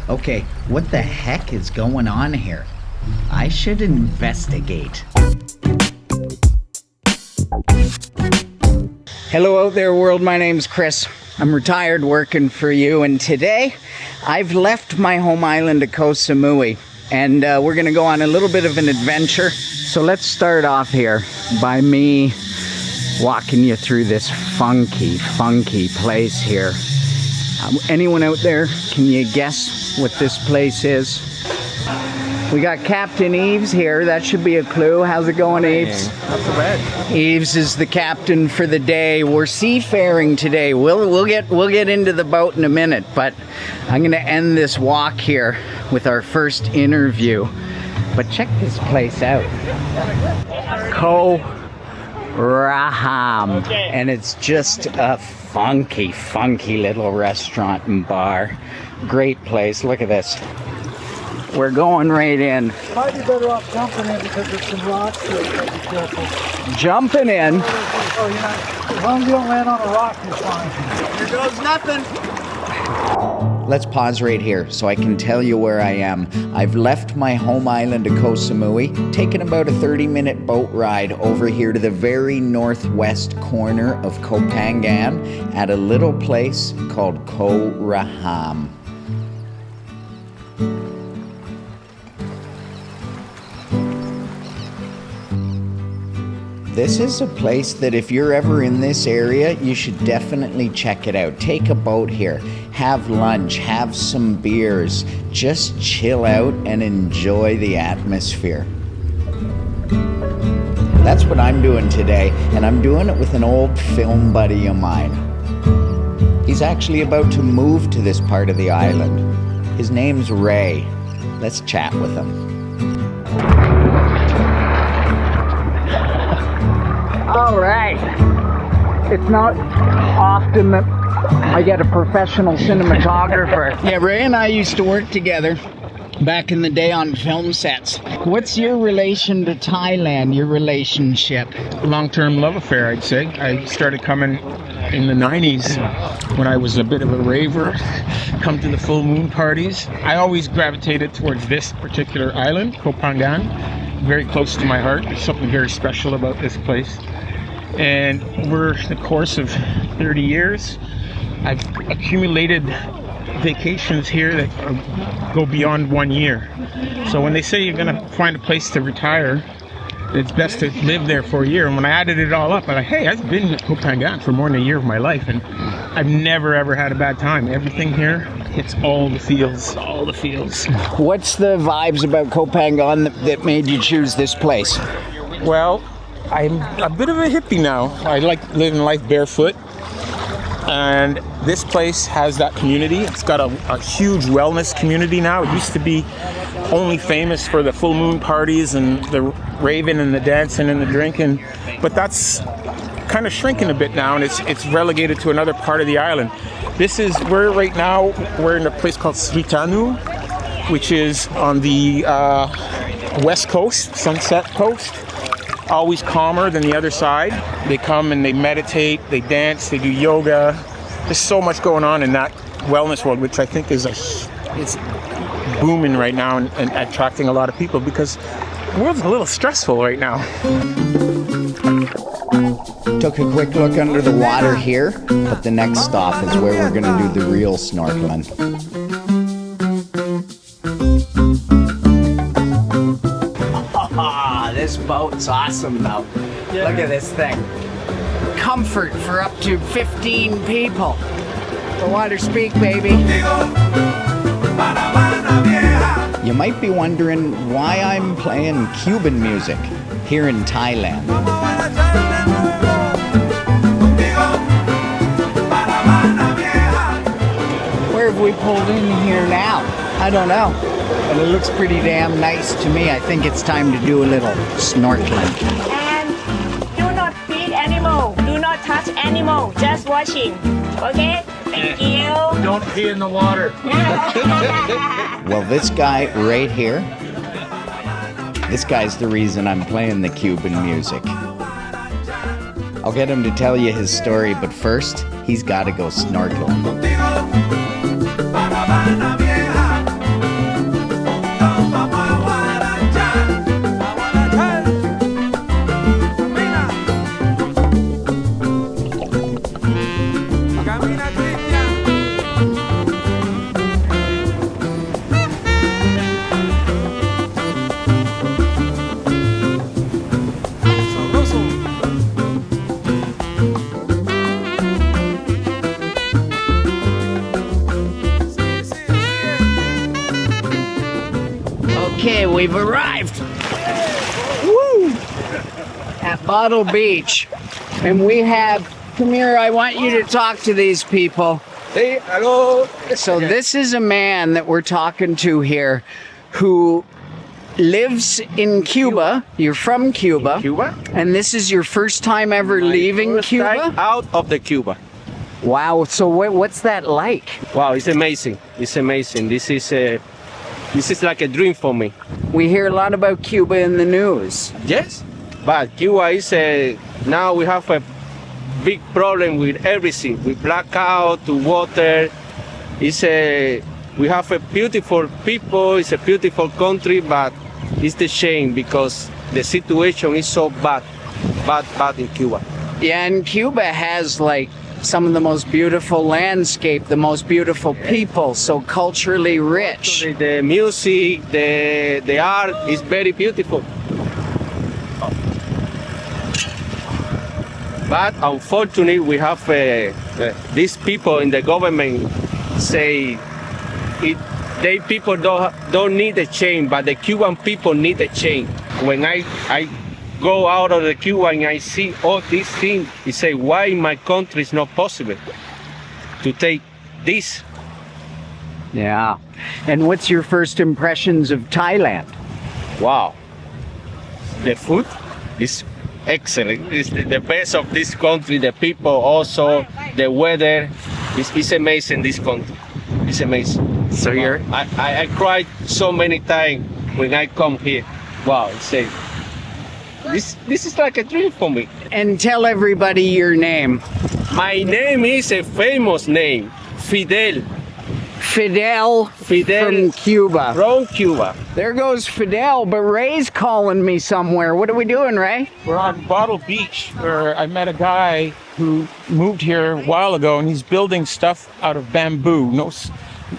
Okay, what the heck is going on here? I should investigate. Hello out there world, my name's Chris. I'm retired working for you, and today I've left my home island of Koh Samui, and we're gonna go on a little bit of an adventure. So let's start off here by me walking you through this funky place here. Anyone out there, can you guess what this place is? We got Captain Eves here. That should be a clue. How's it going, Eves? Not so bad. Eves is the captain for the day. We're seafaring today. We'll get into the boat in a minute, but I'm gonna end this walk here with our first interview. But check this place out. Koh Raham, and it's just a funky little restaurant and bar. Great place. Look at this. We're going right in. Might be better off jumping in because there's some rocks here. So be careful. Jumping in. Oh, you're not. As long as you don't land on a rock, you're fine. Here goes nothing. Let's pause right here so I can tell you where I am. I've left my home island of Koh Samui, taken about a 30-minute boat ride over here to the very northwest corner of Koh Phangan at a little place called Koh Raham. This is a place that if you're ever in this area, you should definitely check it out. Take a boat here, have lunch, have some beers, just chill out and enjoy the atmosphere. That's what I'm doing today, and I'm doing it with an old film buddy of mine. He's actually about to move to this part of the island. His name's Ray. Let's chat with him. All right. It's not often that I get a professional cinematographer. Yeah, Ray and I used to work together back in the day on film sets. What's your relation to Thailand, your relationship? Long-term love affair, I'd say. I started coming in the 90s when I was a bit of a raver, come to the full moon parties. I always gravitated towards this particular island, Koh Phangan, very close to my heart. There's something very special about this place. And over the course of 30 years, I've accumulated vacations here that go beyond 1 year. So when they say you're going to find a place to retire, it's best to live there for a year. And when I added it all up, I'm like, hey, I've been in Koh Phangan for more than a year of my life, and I've never ever had a bad time. Everything here hits all the feels, all the feels. What's the vibes about Koh Phangan that made you choose this place? Well, I'm a bit of a hippie now. I like living life barefoot, and this place has that community. It's got a huge wellness community now. It used to be only famous for the full moon parties and the raving and the dancing and the drinking, but that's kind of shrinking a bit now, and it's relegated to another part of the island. We're in a place called serene, which is on the west coast, Sunset Coast. Always calmer than the other side. They come and they meditate, they dance, they do yoga. There's so much going on in that wellness world, which I think it's booming right now and attracting a lot of people because the world's a little stressful right now. Took a quick look under the water here, but the next stop is where we're gonna do the real snorkeling. This boat's awesome though. Yeah. Look at this thing. Comfort for up to 15 people. The water speak, baby. You might be wondering why I'm playing Cuban music here in Thailand. Where have we pulled in here now? I don't know. But it looks pretty damn nice to me. I think it's time to do a little snorkeling. And do not feed animal. Do not touch animal. Just watching. Okay? Thank you. Don't pee in the water. Well, this guy right here, this guy's the reason I'm playing the Cuban music. I'll get him to tell you his story, but first, he's got to go snorkeling. Okay, we've arrived. Woo! At Bottle Beach. And we have, come here, I want you to talk to these people. Hey, hello. So this is a man that we're talking to here who lives in Cuba. You're from Cuba. Cuba? And this is your first time ever leaving First Cuba? time out of the Cuba. Wow, so what's that like? Wow, it's amazing. It's amazing. This is like a dream for me. We hear a lot about Cuba in the news. Yes, but Cuba is now we have a big problem with everything, with blackout, to water. We have a beautiful people. It's a beautiful country, but it's the shame because the situation is so bad in Cuba. Yeah, and Cuba has like some of the most beautiful landscape, the most beautiful people, so culturally rich. The music, the art is very beautiful. But unfortunately, we have these people in the government say people don't need a change, but the Cuban people need a change. When I go out of the Cuba and I see all these things, I say, why in my country is not possible to take this? Yeah. And what's your first impressions of Thailand? Wow. The food is excellent. It's the best of this country. The people also, the weather is amazing. This country, it's amazing. So you're I cried so many times when I come here. Wow, it's this is like a dream for me. And tell everybody your name. My name is a famous name, Fidel. Fidel from Cuba. From Cuba. There goes Fidel, but Ray's calling me somewhere. What are we doing, Ray? We're on Bottle Beach, where I met a guy who moved here a while ago, and he's building stuff out of bamboo.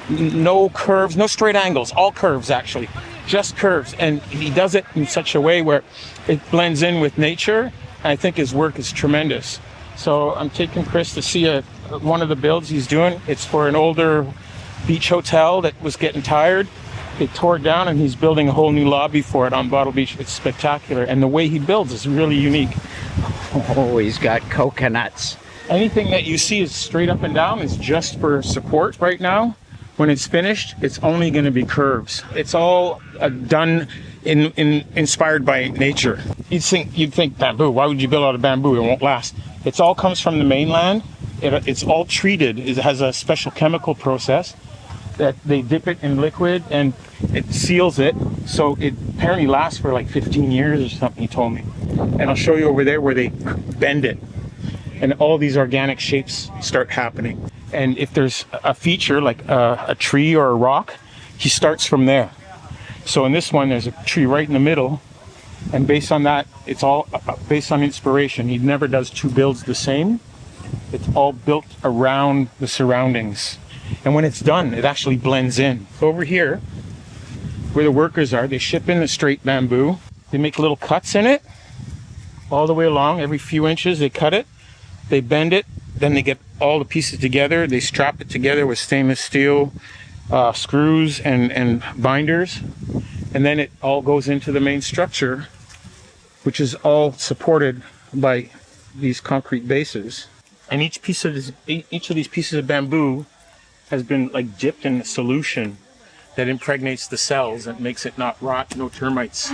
No curves, no straight angles, all curves actually, just curves. And he does it in such a way where it blends in with nature. And I think his work is tremendous. So I'm taking Chris to see one of the builds he's doing. It's for an older beach hotel that was getting tired. They tore it down and he's building a whole new lobby for it on Bottle Beach. It's spectacular. And the way he builds is really unique. Oh, he's got coconuts. Anything that you see is straight up and down is just for support right now. When it's finished, it's only going to be curves. It's all done inspired by nature. You'd think bamboo. Why would you build out of bamboo? It won't last. It all comes from the mainland. It's all treated. It has a special chemical process that they dip it in liquid and it seals it. So it apparently lasts for like 15 years or something, he told me. And I'll show you over there where they bend it. And all these organic shapes start happening. And if there's a feature like a tree or a rock, he starts from there. So in this one, there's a tree right in the middle. And based on that, it's all based on inspiration. He never does two builds the same. It's all built around the surroundings. And when it's done, it actually blends in. So over here, where the workers are, they ship in the straight bamboo. They make little cuts in it all the way along. Every few inches, they cut it. They bend it. Then they get all the pieces together. They strap it together with stainless steel screws and binders. And then it all goes into the main structure, which is all supported by these concrete bases. And each of these pieces of bamboo has been like dipped in a solution that impregnates the cells and makes it not rot, no termites.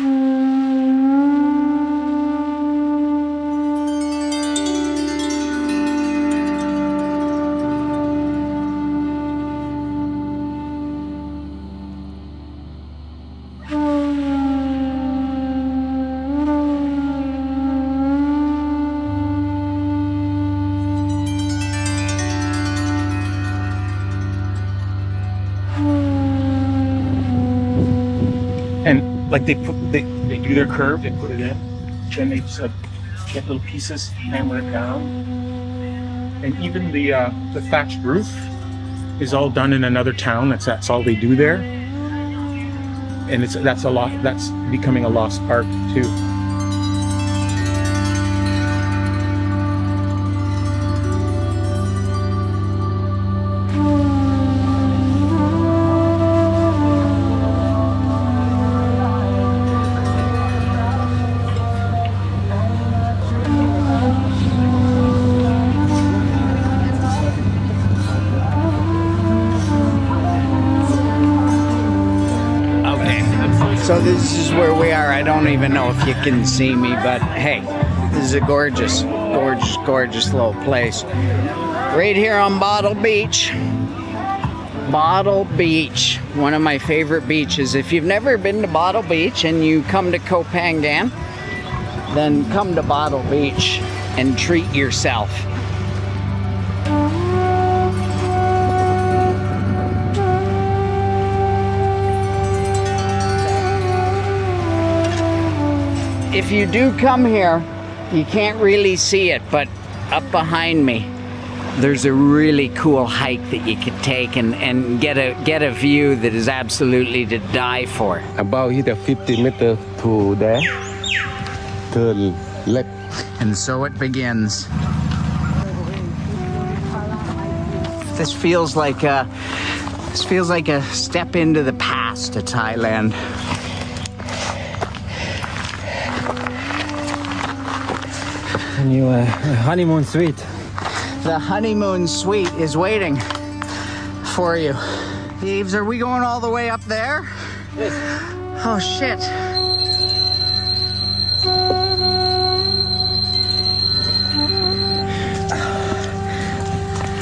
And like they do their curve, they put it in, then they just get little pieces, hammer it down. And even the thatched roof is all done in another town. That's all they do there. And that's becoming a lost art too. So this is where we are. I don't even know if you can see me, but hey, this is a gorgeous, gorgeous, gorgeous little place. Right here on Bottle Beach. Bottle Beach, one of my favorite beaches. If you've never been to Bottle Beach and you come to Koh Phangan, then come to Bottle Beach and treat yourself. If you do come here, you can't really see it, but up behind me, there's a really cool hike that you could take and get a view that is absolutely to die for. About here 50 meters to there. Turn left. And so it begins. This feels like a step into the past of Thailand. And you honeymoon suite. The honeymoon suite is waiting for you. Eves, are we going all the way up there? Yes. Oh shit.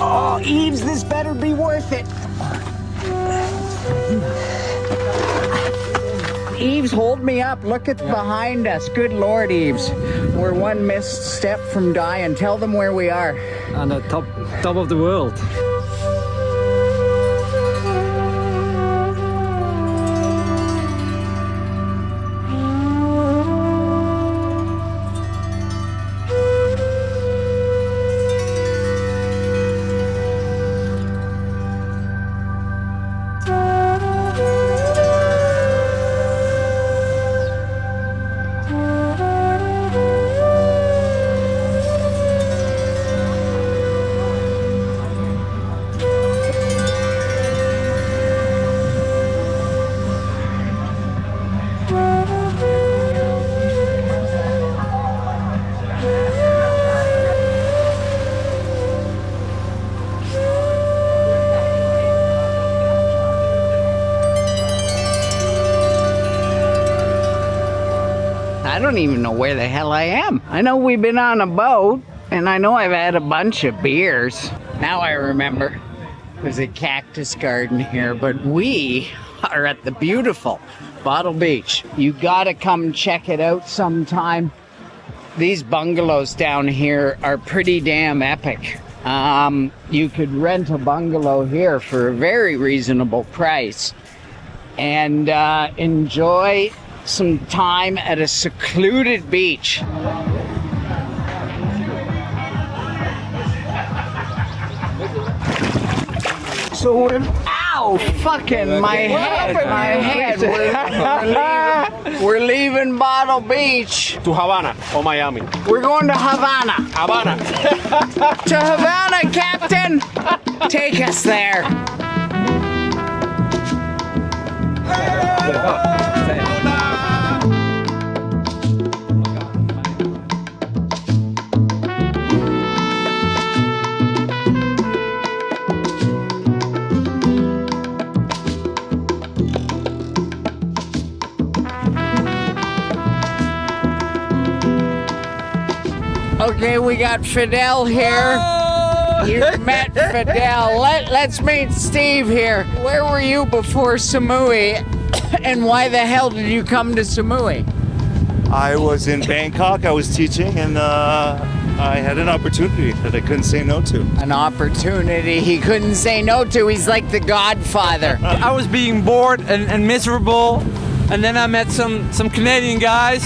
Oh, Eves, this better be worth it. Eves, hold me up. Look at behind us. Good Lord, Eves. We're one misstep from dying. Tell them where we are. On the top of the world. I don't even know where the hell I am. I know we've been on a boat, and I know I've had a bunch of beers. Now I remember. There's a cactus garden here, but we are at the beautiful Bottle Beach. You gotta come check it out sometime. These bungalows down here are pretty damn epic. You could rent a bungalow here for a very reasonable price and enjoy some time at a secluded beach. So ow, fucking my head. We're leaving Bottle Beach. To Havana or Miami. We're going to Havana. Havana. To Havana, Captain. Take us there. Okay, we got Fidel here. You've met Fidel. Let's meet Steve here. Where were you before Samui, and why the hell did you come to Samui? I was in Bangkok, I was teaching, and I had an opportunity that I couldn't say no to. An opportunity he couldn't say no to. He's like the Godfather. I was being bored and miserable, and then I met some Canadian guys,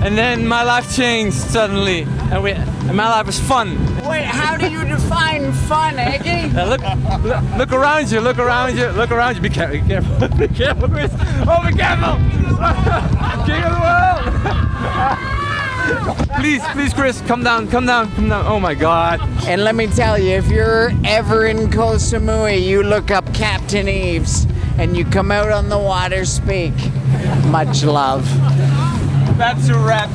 and then my life changed suddenly, and my life was fun. Wait, how do you define fun, Eggy? Look around you, look around you, look around you. Be careful, be careful, be careful, Chris. Oh, be careful! King of the world! Please, Chris, come down. Oh my God. And let me tell you, if you're ever in Koh Samui, you look up Captain Eves and you come out on the water, speak. Much love. That's a wrap.